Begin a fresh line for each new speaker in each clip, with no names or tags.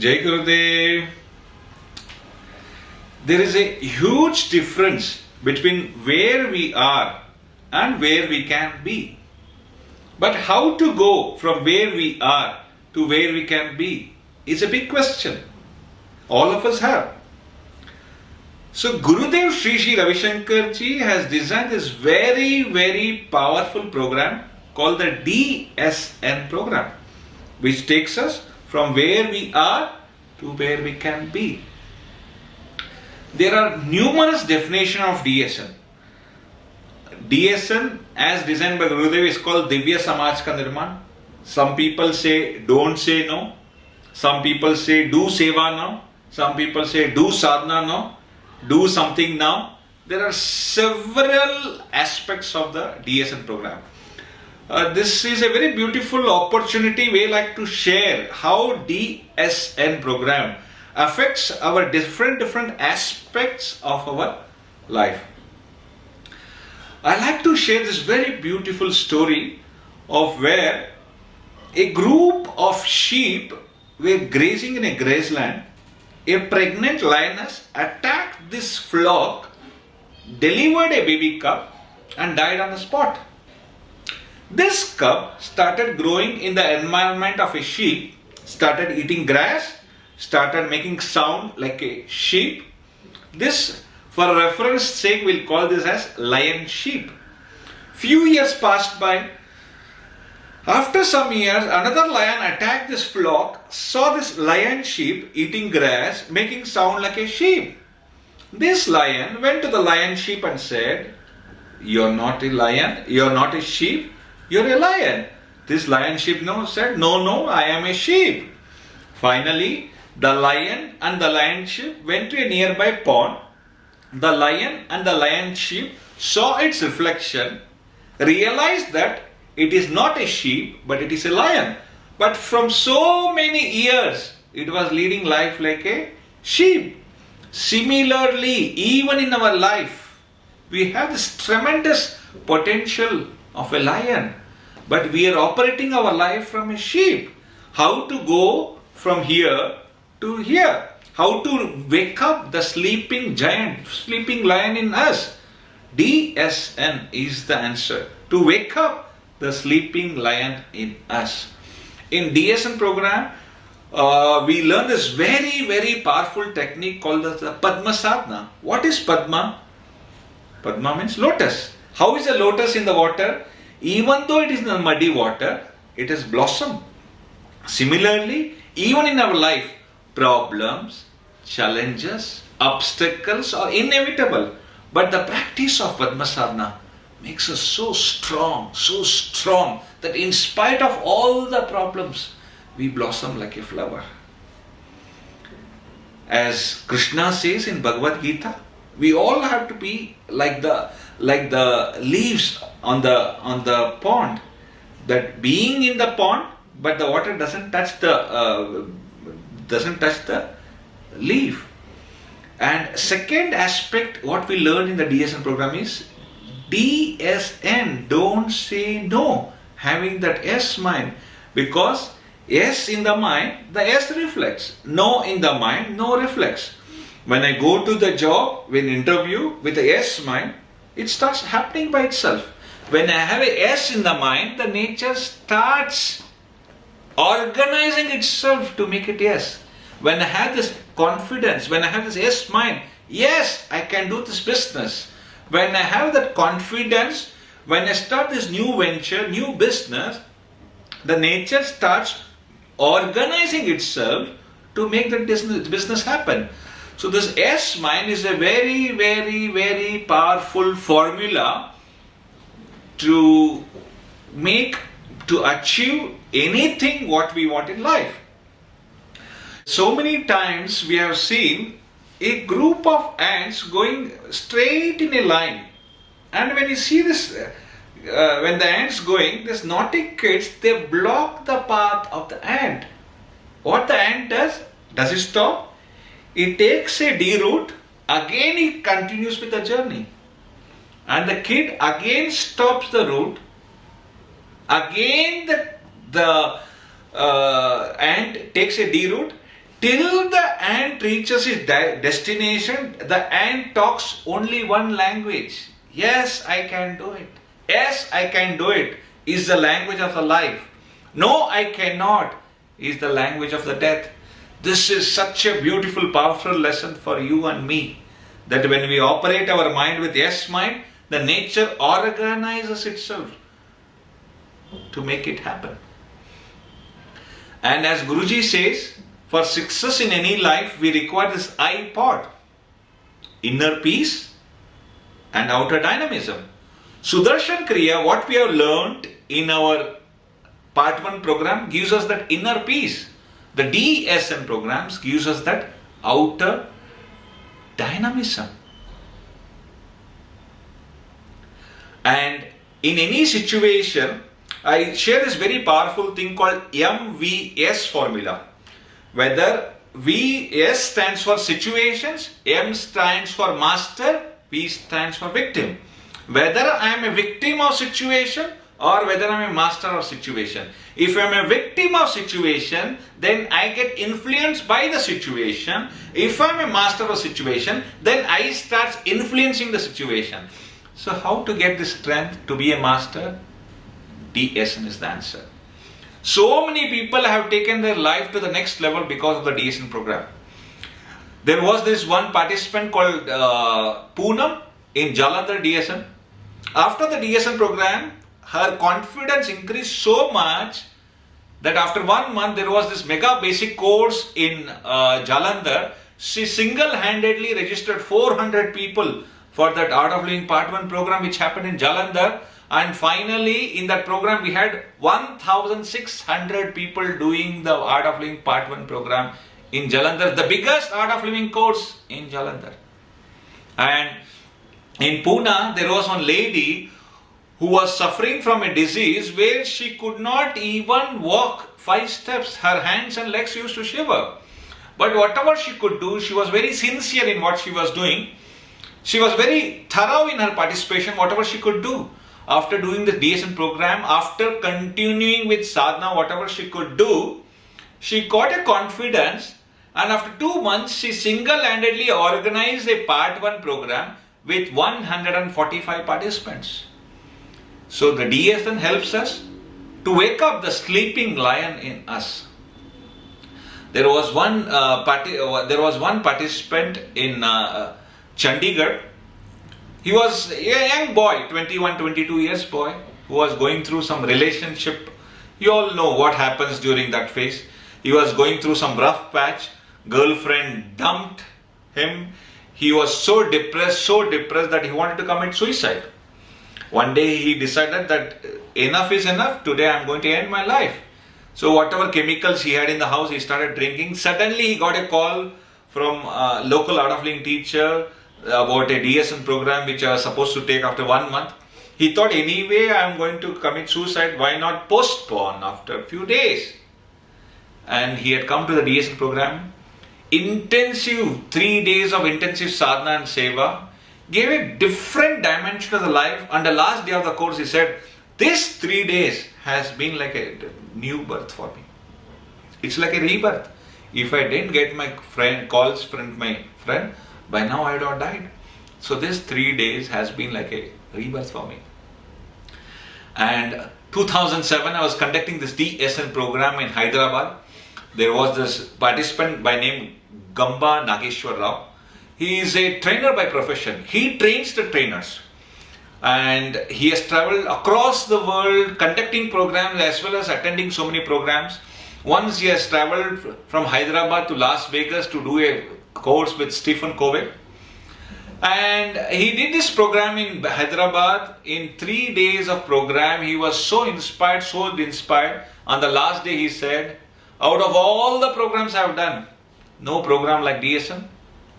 Jai Gurudev. There is a huge difference between where we are and where we can be. But how to go from where we are to where we can be is a big question. All of us have. So Gurudev Sri Sri Ravi Shankar Ji has designed this very powerful program called the DSN program, which takes us from where we are to where we can be. There are numerous definitions of DSN. DSN as designed by Gurudev is called Divya Samaj Ka Nirman. Some people say don't say no. Some people say do seva now. Some people say do sadhana now. Do something now. There are several aspects of the DSN program. This is a very beautiful opportunity we like to share how DSN program affects our different aspects of our life. I like to share this very beautiful story of where a group of sheep were grazing in a grazeland. A pregnant lioness attacked this flock, delivered a baby cub and died on the spot. This cub started growing in the environment of a sheep, started eating grass, started making sound like a sheep. This, for reference sake, we'll call this as lion sheep. Few years passed by. After some years, another lion attacked this flock, saw this lion sheep eating grass, making sound like a sheep. This lion went to the lion sheep and said, "You're not a lion, you're not a sheep, you're a lion." This lion sheep said, No, I am a sheep. Finally, the lion and the lion sheep went to a nearby pond. The lion and the lion sheep saw its reflection, realized that it is not a sheep, but it is a lion. But from so many years, it was leading life like a sheep. Similarly, even in our life, we have this tremendous potential of a lion, but we are operating our life from a sheep. How to go from here to here? How to wake up the sleeping giant, sleeping lion in us? DSN is the answer. To wake up the sleeping lion in us. In DSN program, we learn this very powerful technique called the Padma Sadhana. What is Padma? Padma means lotus. How is a lotus in the water? Even though it is in the muddy water, it has blossomed. Similarly, even in our life, problems, challenges, obstacles are inevitable. But the practice of Padma Sadhana makes us so strong that in spite of all the problems, we blossom like a flower. As Krishna says in Bhagavad Gita, we all have to be like the leaves on the pond, that being in the pond, but the water doesn't touch the leaf. And second aspect, what we learn in the DSN program is DSN, don't say no, having that S mind, because S in the mind, the S reflects. No in the mind, no reflects. When I go to the job, when interview with the S mind, it starts happening by itself. When I have a S in the mind, the nature starts organizing itself to make it yes. When I have this confidence, when I have this yes mind, yes, I can do this business. When I have that confidence, when I start this new venture, new business, the nature starts organizing itself to make that business happen. So this S mind is a very powerful formula to achieve anything what we want in life. So many times we have seen a group of ants going straight in a line, and when you see this, when the ants going, these naughty kids, they block the path of the ant. What the ant does it stop? It takes a D route, again it continues with the journey, and the kid again stops the route, again the ant takes a D route, Till the ant reaches its destination, the ant talks only one language. Yes, I can do it. Yes, I can do it is the language of the life. No, I cannot is the language of the death. This is such a beautiful, powerful lesson for you and me. That when we operate our mind with yes mind, the nature organizes itself to make it happen. And as Guruji says, for success in any life, we require this I part. Inner peace and outer dynamism. Sudarshan Kriya, what we have learned in our Part 1 program gives us that inner peace. The DSN programs gives us that outer dynamism. And in any situation, I share this very powerful thing called MVS formula. Whether VS stands for situations, M stands for master, V stands for victim. Whether I am a victim of situation or whether I am a master of situation. If I am a victim of situation, then I get influenced by the situation. If I am a master of situation, then I start influencing the situation. So how to get the strength to be a master? DSN is the answer. So many people have taken their life to the next level because of the DSN program. There was this one participant called Poonam in Jalandhar DSN. After the DSN program, her confidence increased so much that after 1 month there was this mega basic course in Jalandhar. She single-handedly registered 400 people for that Art of Living Part 1 program which happened in Jalandhar. And finally, in that program, we had 1,600 people doing the Art of Living Part 1 program in Jalandhar, the biggest Art of Living course in Jalandhar. And in Pune, there was one lady who was suffering from a disease where she could not even walk 5 steps. Her hands and legs used to shiver. But whatever she could do, she was very sincere in what she was doing. She was very thorough in her participation, whatever she could do. After doing the DSN program, after continuing with sadhana, whatever she could do, she got a confidence, and after 2 months, she single-handedly organized a Part 1 program with 145 participants. So the DSN helps us to wake up the sleeping lion in us. There was one participant in Chandigarh. He was a young boy, 21, 22 years boy, who was going through some relationship. You all know what happens during that phase. He was going through some rough patch. Girlfriend dumped him. He was so depressed that he wanted to commit suicide. One day he decided that enough is enough. Today I am going to end my life. So whatever chemicals he had in the house, he started drinking. Suddenly he got a call from a local Art of Living teacher about a DSN program which I was supposed to take after 1 month. He thought, anyway I am going to commit suicide, why not postpone after a few days? And he had come to the DSN program. Intensive 3 days of intensive sadhana and seva gave a different dimension to the life. On the last day of the course he said, this 3 days has been like a new birth for me. It's like a rebirth. If I didn't get my friend, by now I would have died. So this 3 days has been like a rebirth for me. And 2007 I was conducting this DSN program in Hyderabad. There was this participant by name Gamba Nageshwar Rao. He is a trainer by profession. He trains the trainers. And he has traveled across the world conducting programs as well as attending so many programs. Once he has traveled from Hyderabad to Las Vegas to do a course with Stephen Covey. And he did this program in Hyderabad. In 3 days of program, he was so inspired. On the last day he said, out of all the programs I have done, no program like DSN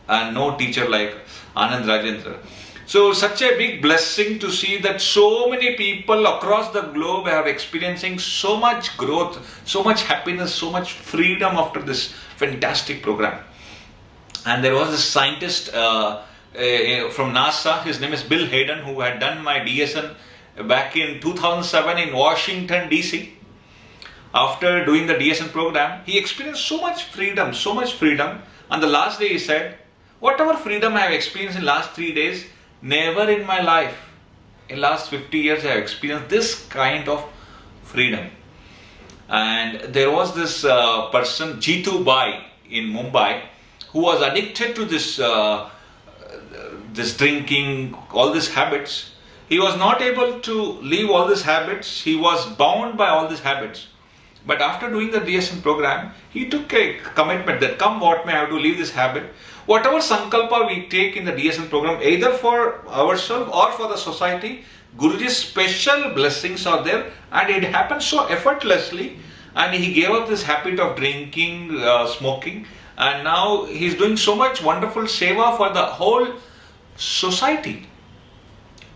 and no teacher like Anand Rajendra. So such a big blessing to see that so many people across the globe are experiencing so much growth, so much happiness, so much freedom after this fantastic program. And there was a scientist from NASA, his name is Bill Hayden, who had done my DSN back in 2007 in Washington DC. after doing the DSN program, he experienced so much freedom, so much freedom. On the last day he said, whatever freedom I have experienced in last 3 days, never in my life, in last 50 years I have experienced this kind of freedom. And there was this person, Jitu Bai in Mumbai, who was addicted to this drinking, all these habits. He was not able to leave all these habits. He was bound by all these habits. But after doing the DSN program, he took a commitment that come what may, I have to leave this habit. Whatever sankalpa we take in the DSN program, either for ourselves or for the society, Guruji's special blessings are there, and it happens so effortlessly. And he gave up this habit of drinking, smoking, and now he's doing so much wonderful seva for the whole society.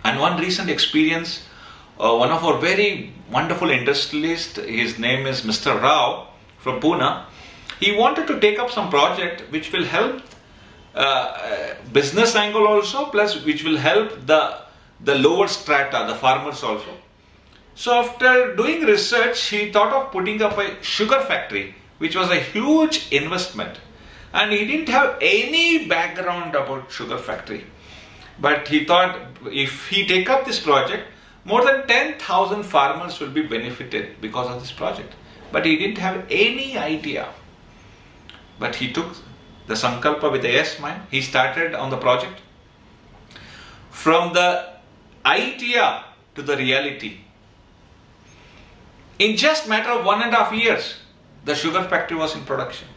And one recent experience, one of our very wonderful industrialists, his name is Mr. Rao from Pune. He wanted to take up some project which will help business angle also, plus which will help the lower strata, the farmers also. So after doing research, he thought of putting up a sugar factory, which was a huge investment. And he didn't have any background about sugar factory. But he thought if he take up this project, more than 10,000 farmers will be benefited because of this project. But he didn't have any idea. But he took the sankalpa with a yes mind. He started on the project. From the idea to the reality, in just matter of 1.5 years, the sugar factory was in production.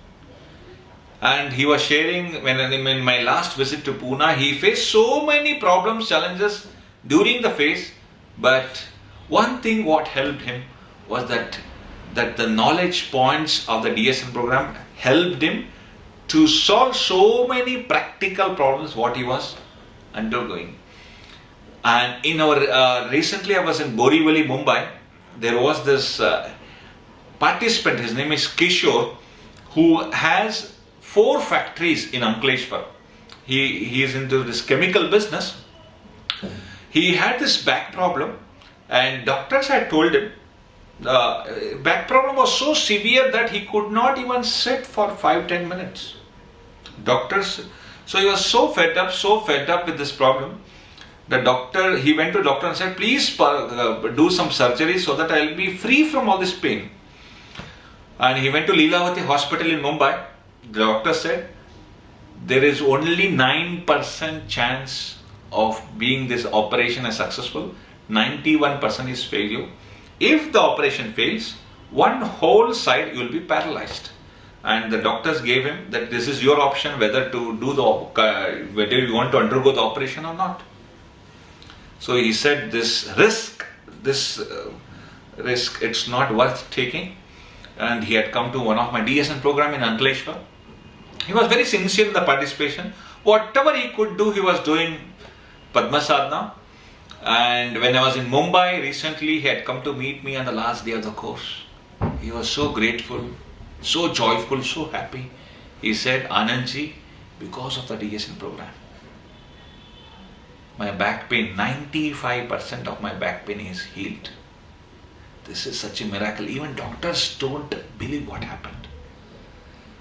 And he was sharing, when in my last visit to Pune, he faced so many problems, challenges during the phase. But one thing what helped him was that the knowledge points of the DSN program helped him to solve so many practical problems what he was undergoing. And in our recently I was in Borivali, Mumbai. There was this participant, his name is Kishore, who has 4 factories in Ankleshwar. He is into this chemical business. He had this back problem, and doctors had told him back problem was so severe that he could not even sit for 5-10 minutes. So he was so fed up with this problem. He went to doctor and said, please do some surgery so that I will be free from all this pain. And he went to Leelavati hospital in Mumbai. The doctor said, there is only 9% chance of being this operation as successful. 91% is failure. If the operation fails, one whole side you will be paralyzed. And the doctors gave him that this is your option whether to do whether you want to undergo the operation or not. So he said this risk, it's not worth taking. And he had come to one of my DSN program in Ankleshwar. He was very sincere in the participation. Whatever he could do, he was doing Padma Sadhana. And when I was in Mumbai recently, he had come to meet me on the last day of the course. He was so grateful, so joyful, so happy. He said, Anandji, because of the DSN program, my back pain, 95% of my back pain is healed. This is such a miracle. Even doctors don't believe what happened.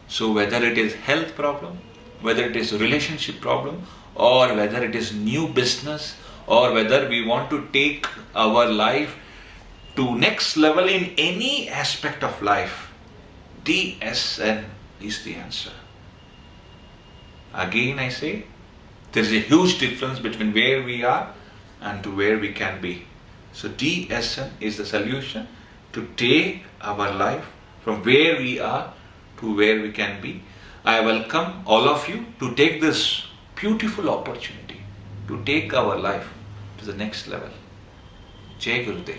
So whether it is health problem, whether it is relationship problem, or whether it is new business, or whether we want to take our life to next level in any aspect of life, DSN is the answer. Again I say, there is a huge difference between where we are and to where we can be. So DSN is the solution to take our life from where we are to where we can be. I welcome all of you to take this beautiful opportunity to take our life to the next level. Jai Gurudev.